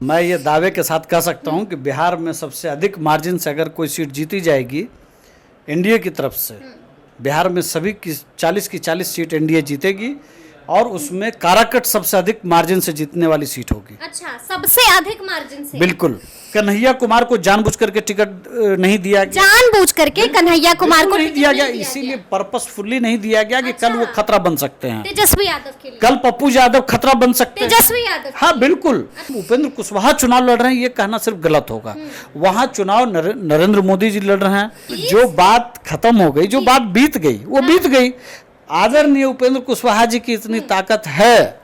मैं ये दावे के साथ कह सकता हूँ कि बिहार में सबसे अधिक मार्जिन से अगर कोई सीट जीती जाएगी एनडीए की तरफ से, बिहार में सभी की 40 सीट एनडीए जीतेगी और उसमें काराकट सबसे अधिक मार्जिन से जीतने वाली सीट होगी। अच्छा, सबसे अधिक मार्जिन से? बिल्कुल। कन्हैया कुमार को जानबूझ करके टिकट नहीं दिया गया, जानबूझ करके कन्हैया कुमार को नहीं दिया गया, इसीलिए पर्पसफुली नहीं दिया गया कि कल वो खतरा बन सकते हैं। तेजस्वी यादव के लिए कल पप्पू यादव खतरा बन सकते हैं। तेजस्वी यादव, हाँ बिल्कुल। उपेंद्र कुशवाहा चुनाव लड़ रहे हैं ये कहना सिर्फ गलत होगा। वहाँ चुनाव नरेंद्र मोदी जी लड़ रहे हैं। जो बात खत्म हो गई, जो बात बीत गई वो बीत गई। आदरणीय उपेंद्र कुशवाहा जी की इतनी ताकत है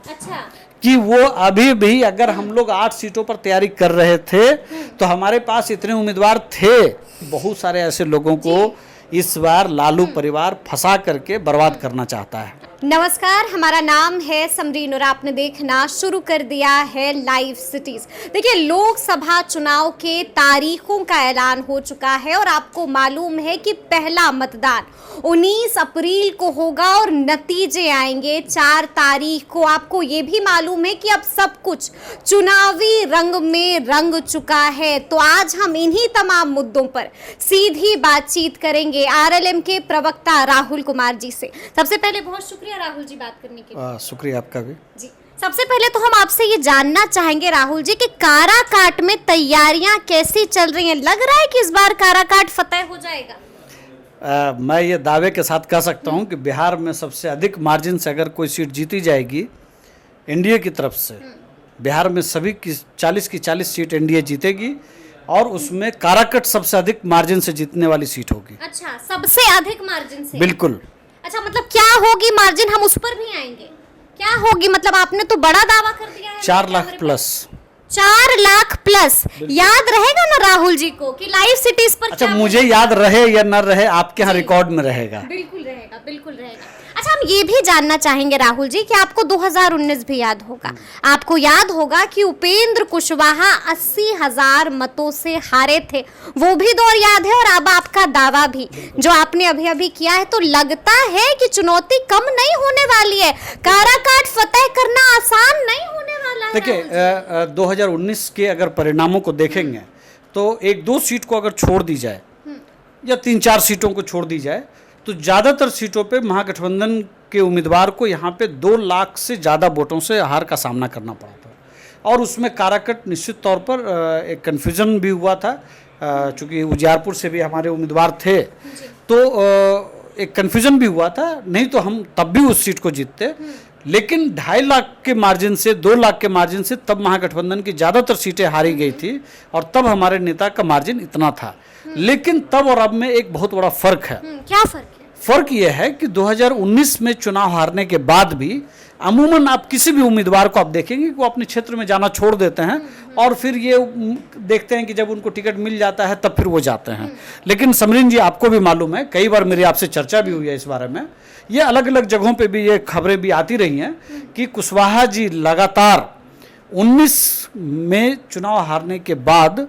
कि वो अभी भी, अगर हम लोग 8 सीटों पर तैयारी कर रहे थे तो हमारे पास इतने उम्मीदवार थे। बहुत सारे ऐसे लोगों को इस बार लालू परिवार फंसा करके बर्बाद करना चाहता है। नमस्कार, हमारा नाम है समरीन और आपने देखना शुरू कर दिया है लाइव सिटीज। देखिए, लोकसभा चुनाव के तारीखों का ऐलान हो चुका है और आपको मालूम है कि पहला मतदान 19 अप्रैल को होगा और नतीजे आएंगे 4 तारीख को। आपको ये भी मालूम है कि अब सब कुछ चुनावी रंग में रंग चुका है। तो आज हम इन्हीं तमाम मुद्दों पर सीधी बातचीत करेंगे आरएलएम के प्रवक्ता राहुल कुमार जी से। सबसे पहले बहुत शुक्रिया राहुल जी बात करने के लिए। शुक्रिया आपका भी जी। सबसे पहले तो हम आपसे ये जानना चाहेंगे राहुल जी कि काराकाट में तैयारियां कैसी चल रही हैं? लग रहा है कि इस बार काराकाट फतेह हो जाएगा? मैं ये दावे के साथ कह सकता हूँ कि बिहार में सबसे अधिक मार्जिन से अगर कोई सीट जीती जाएगी एनडीए की तरफ से, बिहार में सभी की 40 सीट एनडीए जीतेगी और उसमें काराकट सबसे अधिक मार्जिन से जीतने वाली सीट होगी। अच्छा, सबसे अधिक मार्जिन से? बिल्कुल। अच्छा, मतलब क्या होगी मार्जिन? हम उस पर भी आएंगे। क्या होगी? मतलब आपने तो बड़ा दावा कर दिया है। 4 लाख प्लस। 4 लाख प्लस। याद रहेगा ना राहुल जी को कि लाइव सिटीज पर? अच्छा, मुझे याद रहे या न रहे, आपके यहाँ रिकॉर्ड में रहेगा। बिल्कुल रहेगा, बिल्कुल रहेगा। अच्छा, हम ये भी जानना चाहेंगे राहुल जी कि आपको 2019 भी याद होगा। आपको याद होगा कि उपेंद्र कुशवाहा 80,000 मतों से हारे थे। वो भी दौर याद है और अब आपका दावा भी जो आपने अभी अभी किया है। तो लगता है कि चुनौती कम नहीं होने वाली है, काराकाट फतेह करना आसान नहीं होने वाला है। देखिए, 2019 के अगर परिणामों को देखेंगे तो 1-2 सीट को अगर छोड़ दी जाए या 3-4 सीटों को छोड़ दी जाए तो ज़्यादातर सीटों पे महागठबंधन के उम्मीदवार को यहाँ पे 2 लाख से ज़्यादा वोटों से हार का सामना करना पड़ा था। और उसमें काराकट निश्चित तौर पर एक कन्फ्यूज़न भी हुआ था, चूँकि उजियारपुर से भी हमारे उम्मीदवार थे तो एक कन्फ्यूज़न भी हुआ था। नहीं तो हम तब भी उस सीट को जीतते, लेकिन 2.5 लाख के मार्जिन से, 2 लाख के मार्जिन से तब महागठबंधन की ज़्यादातर सीटें हारी गई थी और तब हमारे नेता का मार्जिन इतना था। लेकिन तब और अब में एक बहुत बड़ा फर्क है। क्या फर्क है? फर्क यह है कि 2019 में चुनाव हारने के बाद भी अमूमन आप किसी भी उम्मीदवार को आप देखेंगे कि वो अपने क्षेत्र में जाना छोड़ देते हैं और फिर ये देखते हैं कि जब उनको टिकट मिल जाता है तब फिर वो जाते हैं। लेकिन समरीन जी, आपको भी मालूम है, कई बार मेरी आपसे चर्चा भी हुई है इस बारे में, ये अलग अलग जगहों पे भी ये खबरें भी आती रही हैं कि कुशवाहा जी लगातार 19 में चुनाव हारने के बाद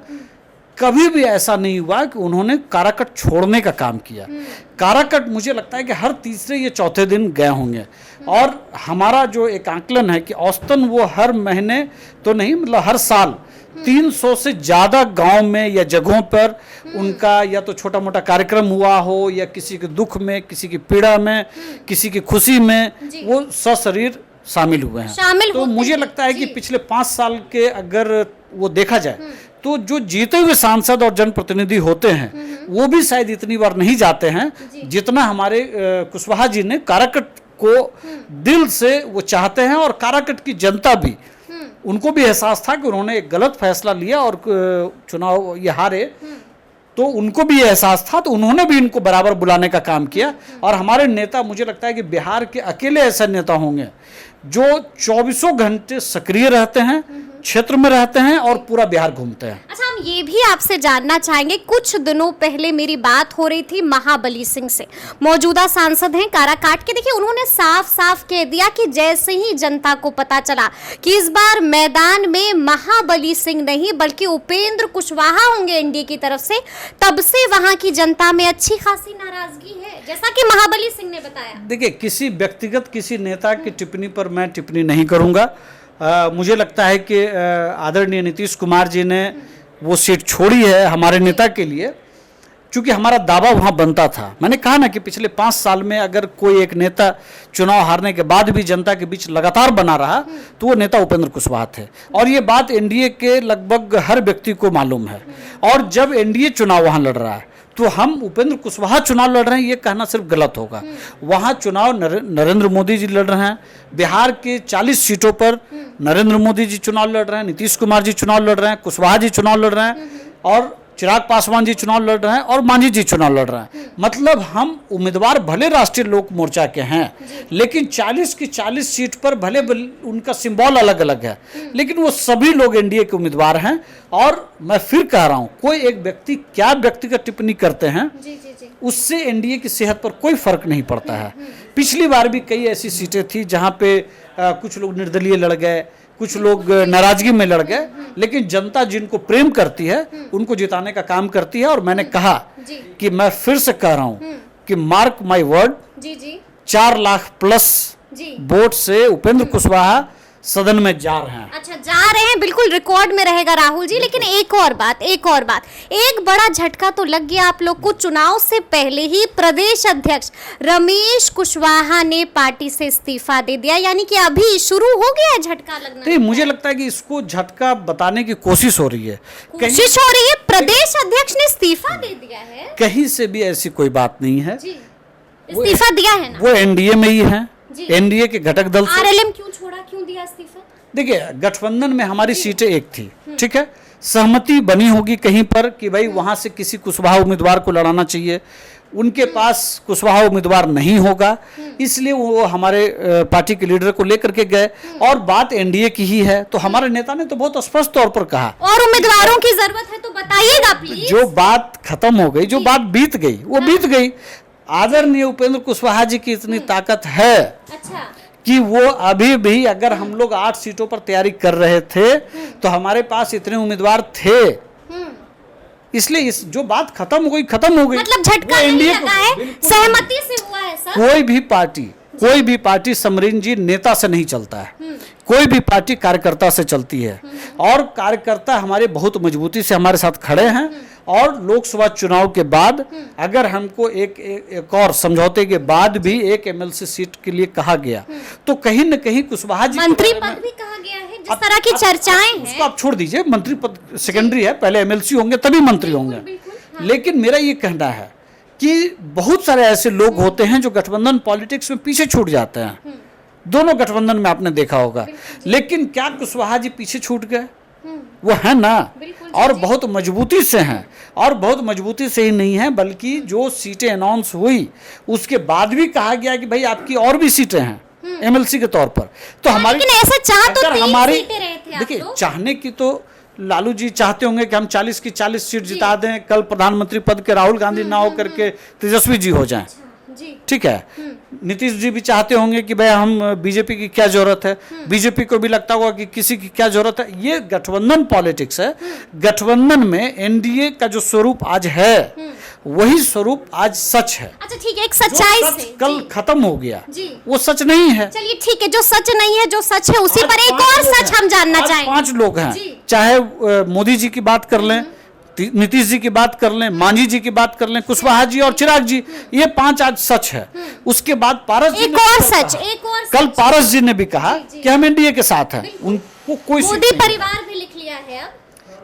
कभी भी ऐसा नहीं हुआ कि उन्होंने काराकट छोड़ने का काम किया। काराकट मुझे लगता है कि हर तीसरे या चौथे दिन गए होंगे और हमारा जो एक आंकलन है कि औसतन वो हर महीने तो नहीं, मतलब हर साल 300 से ज़्यादा गांव में या जगहों पर उनका या तो छोटा मोटा कार्यक्रम हुआ हो या किसी के दुख में, किसी की पीड़ा में, किसी की खुशी में वो सशरीर शामिल हुए हैं। तो मुझे लगता है कि पिछले 5 साल के अगर वो देखा जाए तो जो जीते हुए सांसद और जनप्रतिनिधि होते हैं वो भी शायद इतनी बार नहीं जाते हैं जितना हमारे कुशवाहा जी ने काराकट को दिल से वो चाहते हैं। और काराकट की जनता भी, उनको भी एहसास था कि उन्होंने एक गलत फैसला लिया और चुनाव ये हारे, तो उनको भी एहसास था, तो उन्होंने भी इनको बराबर बुलाने का काम किया। और हमारे नेता, मुझे लगता है कि बिहार के अकेले ऐसे नेता होंगे जो 24 घंटे सक्रिय रहते हैं, क्षेत्र में रहते हैं और पूरा बिहार घूमते हैं। अच्छा, हम ये भी आपसे जानना चाहेंगे, कुछ दिनों पहले मेरी बात हो रही थी महाबली सिंह से, मौजूदा सांसद हैं काराकाट के। देखिए, उन्होंने साफ साफ कह दिया कि जैसे ही जनता को पता चला कि इस बार मैदान में महाबली सिंह नहीं बल्कि उपेंद्र कुशवाहा होंगे एनडीए की तरफ से, तब से वहां की जनता में अच्छी खासी नाराजगी है, जैसा कि महाबली सिंह ने बताया। देखिए, किसी व्यक्तिगत किसी नेता की टिप्पणी पर मैं टिप्पणी नहीं करूंगा। मुझे लगता है कि आदरणीय नीतीश कुमार जी ने वो सीट छोड़ी है हमारे नेता के लिए, क्योंकि हमारा दावा वहाँ बनता था। मैंने कहा ना कि पिछले 5 साल में अगर कोई एक नेता चुनाव हारने के बाद भी जनता के बीच लगातार बना रहा तो वो नेता उपेंद्र कुशवाहा थे, और ये बात एनडीए के लगभग हर व्यक्ति को मालूम है। और जब एनडीए चुनाव वहाँ लड़ रहा है तो हम उपेंद्र कुशवाहा चुनाव लड़ रहे हैं, ये कहना सिर्फ गलत होगा। वहाँ चुनाव नरेंद्र मोदी जी लड़ रहे हैं, बिहार के 40 सीटों पर नरेंद्र मोदी जी चुनाव लड़ रहे हैं, नीतीश कुमार जी चुनाव लड़ रहे हैं, कुशवाहा जी चुनाव लड़ रहे हैं, और चिराग पासवान जी चुनाव लड़ रहे हैं, और मांझी जी चुनाव लड़ रहे हैं। मतलब हम उम्मीदवार भले राष्ट्रीय लोक मोर्चा के हैं, लेकिन 40 की 40 सीट पर भले उनका सिंबल अलग अलग है, लेकिन वो सभी लोग एनडीए के उम्मीदवार हैं। और मैं फिर कह रहा हूं, कोई एक व्यक्ति क्या व्यक्तिगत टिप्पणी करते हैं उससे एनडीए की सेहत पर कोई फर्क नहीं पड़ता है। पिछली बार भी कई ऐसी सीटें थी जहां पे कुछ लोग निर्दलीय लड़ गए, कुछ लोग नाराजगी में लड़ गए, लेकिन जनता जिनको प्रेम करती है उनको जिताने का काम करती है। और मैंने कहा कि मैं फिर से कह रहा हूं कि mark my word, 4 lakh plus vote से उपेंद्र कुशवाहा सदन में जा रहे हैं। अच्छा, जा रहे हैं, बिल्कुल रिकॉर्ड में रहेगा राहुल जी। लेकिन एक और बात, एक बड़ा झटका तो लग गया आप लोग को। चुनाव से पहले ही प्रदेश अध्यक्ष रमेश कुशवाहा ने पार्टी से इस्तीफा दे दिया, यानी कि अभी शुरू हो गया झटका लगना। नहीं, मुझे लगता है कि इसको झटका बताने की कोशिश हो रही है। प्रदेश अध्यक्ष ने इस्तीफा दे दिया है, कहीं से भी ऐसी कोई बात नहीं है। इस्तीफा दिया है ना, वो एनडीए में ही है, एनडीए के घटक दल से। आरएलएम क्यों छोड़ा, क्यों दिया इस्तीफा? देखिए, गठबंधन में हमारी सीटें एक थी, ठीक है, सहमति बनी होगी कहीं पर कि भाई वहां से किसी कुशवाहा उम्मीदवार को लड़ाना चाहिए, उनके पास कुशवाहा उम्मीदवार नहीं होगा, इसलिए वो हमारे पार्टी के लीडर को लेकर के गए, और बात एनडीए की ही है। तो हमारे नेता ने तो बहुत स्पष्ट तौर पर कहा, और उम्मीदवारों की जरूरत है तो बताइएगा प्लीज। जो बात खत्म हो गई, जो बात बीत गई वो बीत गई। आदरणीय उपेंद्र कुशवाहा जी की इतनी ताकत है कि वो अभी भी, अगर हम लोग 8 सीटों पर तैयारी कर रहे थे तो हमारे पास इतने उम्मीदवार थे, इसलिए इस जो बात खत्म हो गई। मतलब झटका नहीं लगा है, सहमति से हुआ है सब। कोई भी पार्टी समरीन जी नेता से नहीं चलता है, कोई भी पार्टी कार्यकर्ता से चलती है, और कार्यकर्ता हमारे बहुत मजबूती से हमारे साथ खड़े हैं। और लोकसभा चुनाव के बाद अगर हमको एक और समझौते के बाद भी एक एमएलसी सीट के लिए कहा गया तो कहीं न कहीं कुशवाहा जी मंत्री पद भी कहा गया है, जिस तरह की चर्चाएं हैं, उसको आप छोड़ दीजिए, मंत्री पद सेकेंडरी है, पहले एमएलसी होंगे तभी मंत्री होंगे। लेकिन मेरा ये कहना है कि बहुत सारे ऐसे लोग होते हैं जो गठबंधन पॉलिटिक्स में पीछे छूट जाते हैं, दोनों गठबंधन में आपने देखा होगा। लेकिन क्या कुशवाहा जी पीछे छूट गए? वो है ना, और बहुत मजबूती से हैं, और बहुत मजबूती से ही नहीं है बल्कि जो सीटें अनाउंस हुई उसके बाद भी कहा गया कि भाई आपकी और भी सीटें हैं एमएलसी के तौर पर। तो हमारी ऐसा चाह तो हमारी देखिए, चाहने की तो लालू जी चाहते होंगे कि हम 40 की 40 सीट जिता दें, कल प्रधानमंत्री पद के राहुल गांधी ना हो करके तेजस्वी जी हो जाएं, ठीक है। नीतीश जी भी चाहते होंगे कि भाई हम बीजेपी की क्या जरूरत है, बीजेपी को भी लगता होगा कि किसी की क्या जरूरत है। ये गठबंधन पॉलिटिक्स है। गठबंधन में एनडीए का जो स्वरूप आज है वही स्वरूप आज सच है। अच्छा ठीक है, एक सच्चाई से कल खत्म हो गया, वो सच नहीं है। चलिए ठीक है, जो सच नहीं है, जो सच है उसी पर एक और सच हम जानना चाहेंगे। 5 लोग हैं, चाहे मोदी जी की बात कर लें, नीतीश जी की बात कर लें, मांझी जी की बात कर लें, कुशवाहा जी और चिराग जी, ये 5 आज सच है। उसके बाद पारस जी कल पारस जी ने भी कहा कि हम एनडीए के साथ हैं, उनको कोई मोदी परिवार भी लिख लिया है अब।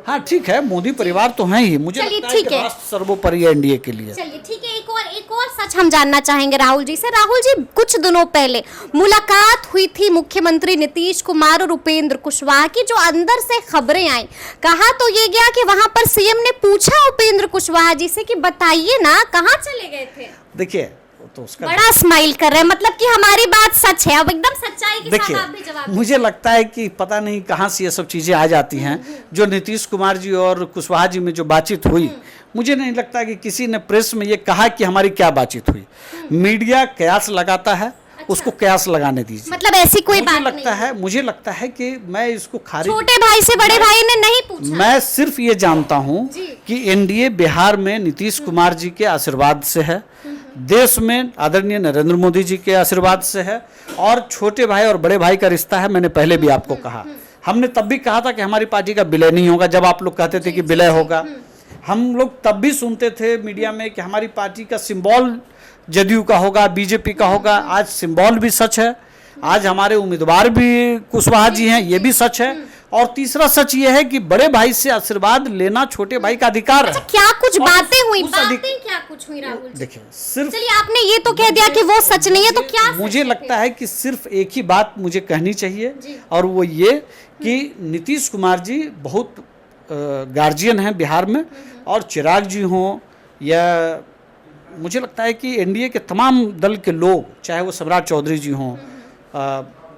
हाँ ठीक है, मोदी परिवार तो है ही, मुझे लगता है कि राष्ट्र सर्वोपरि है एनडीए के लिए। चलिए ठीक है, एक और सच हम जानना चाहेंगे राहुल जी से। राहुल जी, कुछ दिनों पहले मुलाकात हुई थी मुख्यमंत्री नीतीश कुमार और उपेंद्र कुशवाहा की, जो अंदर से खबरें आई, कहा तो ये गया कि वहां पर सीएम ने पूछा उपेंद्र कुशवाहा जी से कि बताइए ना कहाँ चले गए थे। देखिए, तो उसका बड़ा स्माइल कर रहे हैं, मतलब कि हमारी बात सच है, अब एकदम सच्चाई के साथ आप भी जवाब। मुझे लगता है कि पता नहीं कहाँ से ये सब चीजें आ जाती हैं। जो नीतीश कुमार जी और कुशवाहा जी में जो बातचीत हुई, मुझे नहीं लगता कि किसी ने प्रेस में ये कहा कि हमारी क्या बातचीत हुई। मीडिया कयास लगाता है, उसको कयास लगाने दीजिए। मतलब ऐसी कोई बात नहीं। मुझे लगता है कि मैं इसको खारिज, छोटे भाई से बड़े भाई ने नहीं पूछा। मैं सिर्फ ये जानता हूँ कि एनडीए बिहार में नीतीश कुमार जी के आशीर्वाद से है, देश में आदरणीय नरेंद्र मोदी जी के आशीर्वाद से है, और छोटे भाई और बड़े भाई का रिश्ता है। मैंने पहले भी आपको कहा, हमने तब भी कहा था कि हमारी पार्टी का विलय नहीं होगा, जब आप लोग कहते थे कि विलय होगा। हम लोग तब भी सुनते थे मीडिया में कि हमारी पार्टी का सिंबल जदयू का होगा, बीजेपी का होगा। आज सिंबल भी सच है, आज हमारे उम्मीदवार भी कुशवाहा जी हैं, ये भी सच है। और तीसरा सच ये है कि बड़े भाई से आशीर्वाद लेना छोटे भाई का अधिकार है। क्या कुछ बातें हुई, क्या कुछ हुई राहुल जी? देखिए, सिर्फ चलिए आपने ये तो कह दिया कि वो सच नहीं है, तो क्या मुझे लगता है कि सिर्फ एक ही बात मुझे कहनी चाहिए, और वो ये कि नीतीश कुमार जी बहुत गार्जियन हैं बिहार में, और चिराग जी हों या मुझे लगता है कि एनडीए के तमाम दल के लोग, चाहे वो सम्राट चौधरी जी हों,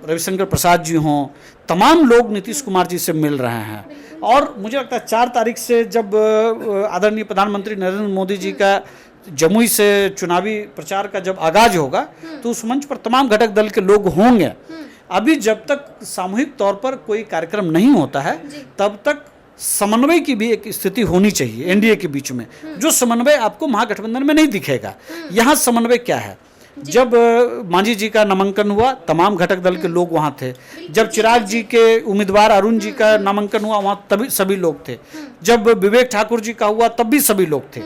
रविशंकर प्रसाद जी हों, तमाम लोग नीतीश कुमार जी से मिल रहे हैं। और मुझे लगता है 4 तारीख से जब आदरणीय प्रधानमंत्री नरेंद्र मोदी जी का जमुई से चुनावी प्रचार का जब आगाज होगा, तो उस मंच पर तमाम घटक दल के लोग होंगे। अभी जब तक सामूहिक तौर पर कोई कार्यक्रम नहीं होता है, तब तक समन्वय की भी एक स्थिति होनी चाहिए एनडीए के बीच में, जो समन्वय आपको महागठबंधन में नहीं दिखेगा। यहाँ समन्वय क्या है? जब मांझी जी का नामांकन हुआ, तमाम घटक दल के लोग वहाँ थे। जब चिराग जी के उम्मीदवार अरुण जी का नामांकन हुआ, वहाँ तभी सभी लोग थे। जब विवेक ठाकुर जी का हुआ, तब भी सभी लोग थे।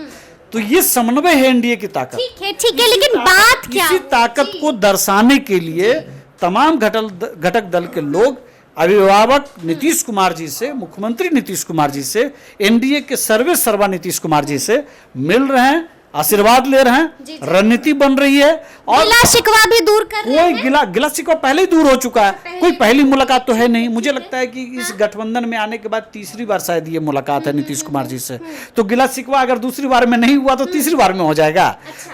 तो ये समन्वय है एनडीए की ताकत। ठीक है, लेकिन बात क्या, इसी ताकत को दर्शाने के लिए तमाम घटक दल के लोग अभिभावक नीतीश कुमार जी से, मुख्यमंत्री नीतीश कुमार जी से, एनडीए के सर्वे सर्वा नीतीश कुमार जी से मिल रहे हैं, आशीर्वाद ले रहे हैं, रणनीति बन रही है, और गिला शिकवा भी दूर कर रहे हैं। कोई गिला शिकवा पहले ही दूर हो चुका है, कोई पहली मुलाकात तो है नहीं। मुझे लगता है कि इस गठबंधन में आने के बाद तीसरी बार शायद ये मुलाकात है नीतीश कुमार जी से। तो गिला शिकवा अगर दूसरी बार में नहीं हुआ तो तीसरी बार में हो जाएगा।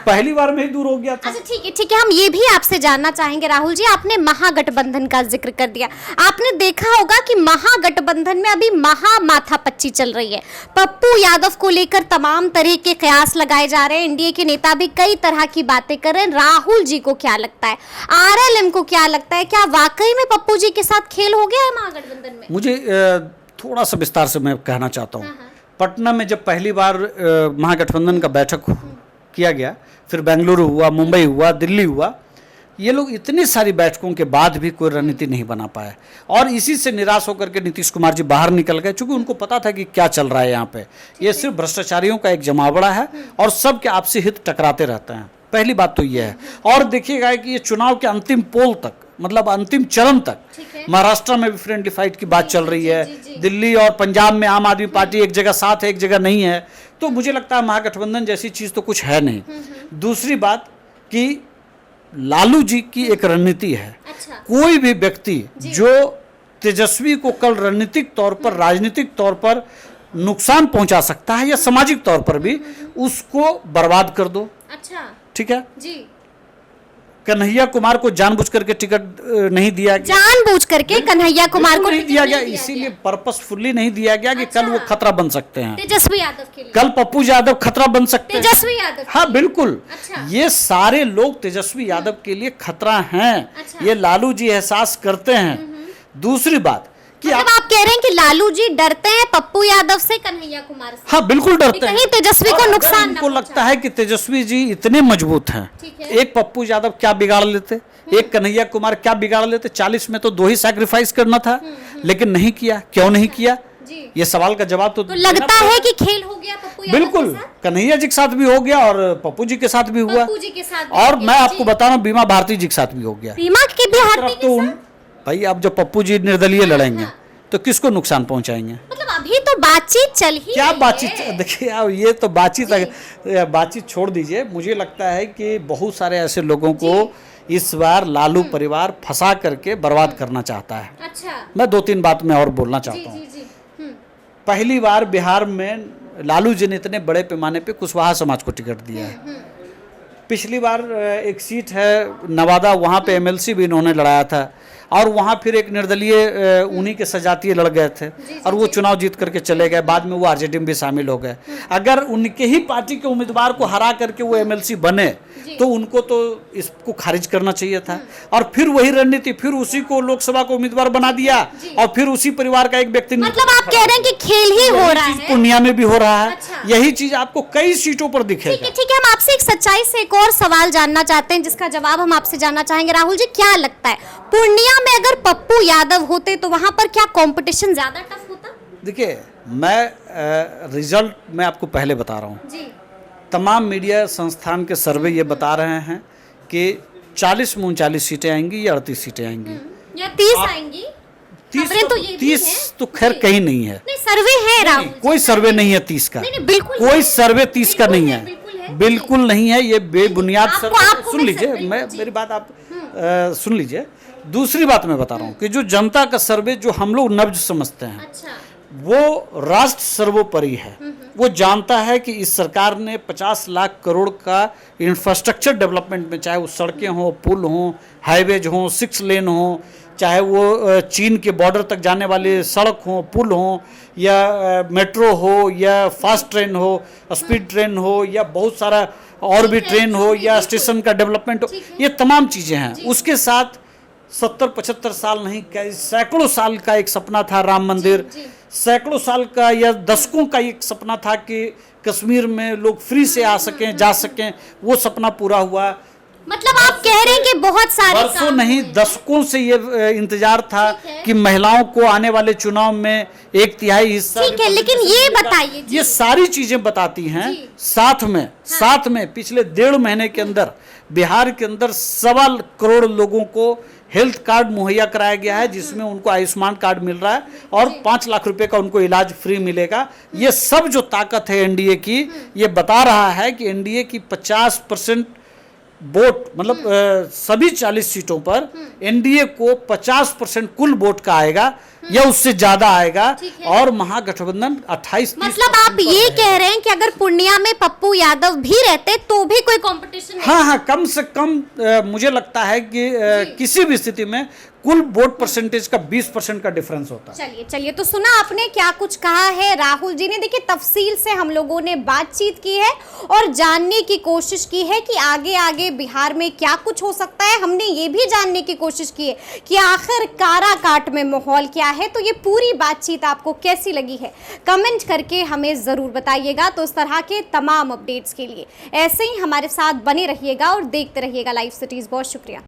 पहली बार में ही दूर हो गया था। अच्छा ठीक है, हम ये भी आपसे जानना चाहेंगे राहुल जी, आपने महागठबंधन का जिक्र कर दिया। आपने देखा होगा कि महागठबंधन में अभी माथापच्ची चल रही है। पप्पू यादव को लेकर तमाम तरह के कयास लगाए जा रहे हैं। एनडीए के नेता भी कई तरह की बातें कर रहे हैं। राहुल जी को क्या लगता है, आरएलएम को क्या लगता है, क्या वाकई में पप्पू जी के साथ खेल हो गया है महागठबंधन में? मुझे थोड़ा सा विस्तार से मैं कहना चाहता हूँ। पटना में जब पहली बार महागठबंधन का बैठक किया गया, फिर बेंगलुरु हुआ, मुंबई हुआ, दिल्ली हुआ, ये लोग इतनी सारी बैठकों के बाद भी कोई रणनीति नहीं बना पाए, और इसी से निराश होकर के नीतीश कुमार जी बाहर निकल गए, क्योंकि उनको पता था कि क्या चल रहा है यहाँ पे। ये सिर्फ भ्रष्टाचारियों का एक जमावड़ा है, और सबके आपसी हित टकराते रहते हैं। पहली बात तो ये है। और देखिएगा कि ये चुनाव के अंतिम पोल तक, मतलब अंतिम चरण तक, महाराष्ट्र में भी फ्रेंडली फाइट की बात चल रही है, दिल्ली और पंजाब में आम आदमी पार्टी एक जगह साथ है, एक जगह नहीं है। तो मुझे लगता है महागठबंधन जैसी चीज़ तो कुछ है नहीं। दूसरी बात कि लालू जी की एक रणनीति है। कोई भी व्यक्ति जो तेजस्वी को कल रणनीतिक तौर पर, राजनीतिक तौर पर नुकसान पहुंचा सकता है, या सामाजिक तौर पर भी, उसको बर्बाद कर दो। अच्छा, ठीक है जी। कन्हैया कुमार को जानबूझ करके टिकट नहीं दिया गया, जानबूझ करके कन्हैया कुमार को नहीं दिया गया, इसीलिए पर्पसफुली नहीं दिया गया कि कल वो खतरा बन सकते हैं। तेजस्वी यादव के लिए कल पप्पू यादव खतरा बन सकते हैं। तेजस्वी यादव, हाँ बिल्कुल। अच्छा। ये सारे लोग तेजस्वी यादव के लिए खतरा हैं। अच्छा। ये लालू जी एहसास करते हैं। दूसरी बात कि मतलब आप कह रहे हैं कि लालू जी डरते हैं पप्पू यादव से, कन्हैया कुमार से? हाँ बिल्कुल डरते हैं। कहीं तेजस्वी को नुकसान इनको लगता है कि तेजस्वी जी इतने मजबूत हैं, एक पप्पू यादव क्या बिगाड़ लेते, एक कन्हैया कुमार क्या बिगाड़ लेते। 40 में तो 2 ही सैक्रिफाइस करना था, लेकिन नहीं किया। क्यों नहीं किया, ये सवाल का जवाब तो लगता है कि खेल हो गया पप्पू यादव बिल्कुल के साथ? कन्हैया जी के साथ भी हो गया, और पप्पू जी के साथ भी हुआ, पप्पू जी के साथ और मैं आपको बता रहा हूँ बीमा भारती जी के साथ भी हो गया। बीमा के भी हाथी के साथ? भाई अब जब पप्पू जी निर्दलीय लड़ेंगे तो किसको नुकसान पहुंचाएंगे? मतलब अभी तो बातचीत चल ही क्या रही बातचीत, है। देखिए अब ये तो बातचीत छोड़ दीजिए। मुझे लगता है कि बहुत सारे ऐसे लोगों को इस बार लालू परिवार फंसा करके बर्बाद करना चाहता है। अच्छा, मैं 2-3 बात में और बोलना चाहता हूँ। पहली बार बिहार में लालू जी ने इतने बड़े पैमाने पे कुशवाहा समाज को टिकट दिया है। पिछली बार एक सीट है नवादा, वहाँ पे एमएलसी भी इन्होंने लड़ाया था, और वहाँ फिर एक निर्दलीय उन्हीं के सजातीय लड़ गए थे, और वो चुनाव जीत करके चले गए। बाद में वो आरजेडी में भी शामिल हो गए। अगर उनके ही पार्टी के उम्मीदवार को हरा करके वो एमएलसी बने तो उनको तो इसको खारिज करना चाहिए था। और फिर वही रणनीति, फिर उसी को लोकसभा को उम्मीदवार बना दिया और फिर उसी परिवार का एक व्यक्ति। मतलब आप कह रहे हैं कि खेल ही हो रहा है, पूर्णिया में भी हो रहा है। अच्छा। यही चीज आपको कई सीटों पर दिखेगा। ठीक है, हम आपसे एक सच्चाई से एक और सवाल जानना चाहते हैं, जिसका जवाब हम आपसे जानना चाहेंगे। राहुल जी, क्या लगता है पूर्णिया में अगर पप्पू यादव होते तो वहां पर क्या कंपटीशन ज्यादा टफ होता? देखिए, मैं रिजल्ट मैं आपको पहले बता रहा हूँ। जी, तमाम मीडिया संस्थान के सर्वे ये बता रहे हैं कि 40 में 39 सीटें आएंगी या 38 सीटें आएंगी या 30 आएंगी। 30 तो ये भी 30 है। तो खैर कहीं नहीं है। नहीं, सर्वे है राहुल जी। कोई सर्वे नहीं है 30 का। नहीं, बिल्कुल कोई सर्वे 30 का नहीं है, बिल्कुल है। बिल्कुल नहीं है। ये बेबुनियाद सर्वे। आपको सुन लीजिए, मैं मेरी बात आप सुन लीजिए। दूसरी बात मैं बता रहा हूँ कि जो जनता का सर्वे जो हम लोग नब्ज समझते हैं, अच्छा, वो राष्ट्र सर्वोपरि है। वो जानता है कि इस सरकार ने 50 लाख करोड़ का इंफ्रास्ट्रक्चर डेवलपमेंट में, चाहे वो सड़कें हों, पुल हों, हाईवेज हों, 6 लेन हों, चाहे वो चीन के बॉर्डर तक जाने वाले सड़क हों, पुल हों, या मेट्रो हो, या फास्ट ट्रेन हो, स्पीड ट्रेन हो, या बहुत सारा और भी ट्रेन हो, या स्टेशन का डेवलपमेंट हो, ये तमाम चीज़ें हैं। उसके साथ 70-75 साल नहीं, सैकड़ों साल का एक सपना था राम मंदिर। सैकड़ों साल का या दशकों का एक सपना था कि कश्मीर में लोग फ्री से आ सकें, जा सकें। वो सपना पूरा हुआ। मतलब आप कह रहे हैं कि बहुत सारे वर्षों नहीं, दशकों से ये इंतजार था कि महिलाओं को आने वाले चुनाव में 1/3 हिस्सा। ठीक है, लेकिन ये बताइए, ये सारी चीजें बताती हैं। साथ में पिछले 1.5 महीने के अंदर बिहार के अंदर 1.25 करोड़ लोगों को हेल्थ कार्ड मुहैया कराया गया है, जिसमें उनको आयुष्मान कार्ड मिल रहा है और 5 लाख रुपए का उनको इलाज फ्री मिलेगा। ये सब जो ताकत है एनडीए की, ये बता रहा है कि एनडीए की 50% वोट, मतलब सभी 40 सीटों पर एनडीए को 50% कुल वोट का आएगा या उससे ज्यादा आएगा। और महागठबंधन 28। मतलब आप ये कह रहे हैं कि अगर पूर्णिया में पप्पू यादव भी रहते तो भी कोई कंपटीशन नहीं? हाँ, कम से कम मुझे लगता है कि किसी भी स्थिति में कुल वोट परसेंटेज का 20% का डिफरेंस होता है। चलिए, तो सुना आपने क्या कुछ कहा है राहुल जी ने। देखिए, तफसील से हम लोगों ने बातचीत की है और जानने की कोशिश की है कि आगे बिहार में क्या कुछ हो सकता है। हमने ये भी जानने की कोशिश की है कि आखिर काराकाट में माहौल क्या है। तो ये पूरी बातचीत आपको कैसी लगी है, कमेंट करके हमें ज़रूर बताइएगा। तो इस तरह के तमाम अपडेट्स के लिए ऐसे ही हमारे साथ बने रहिएगा और देखते रहिएगा लाइव सिटीज़। बहुत शुक्रिया।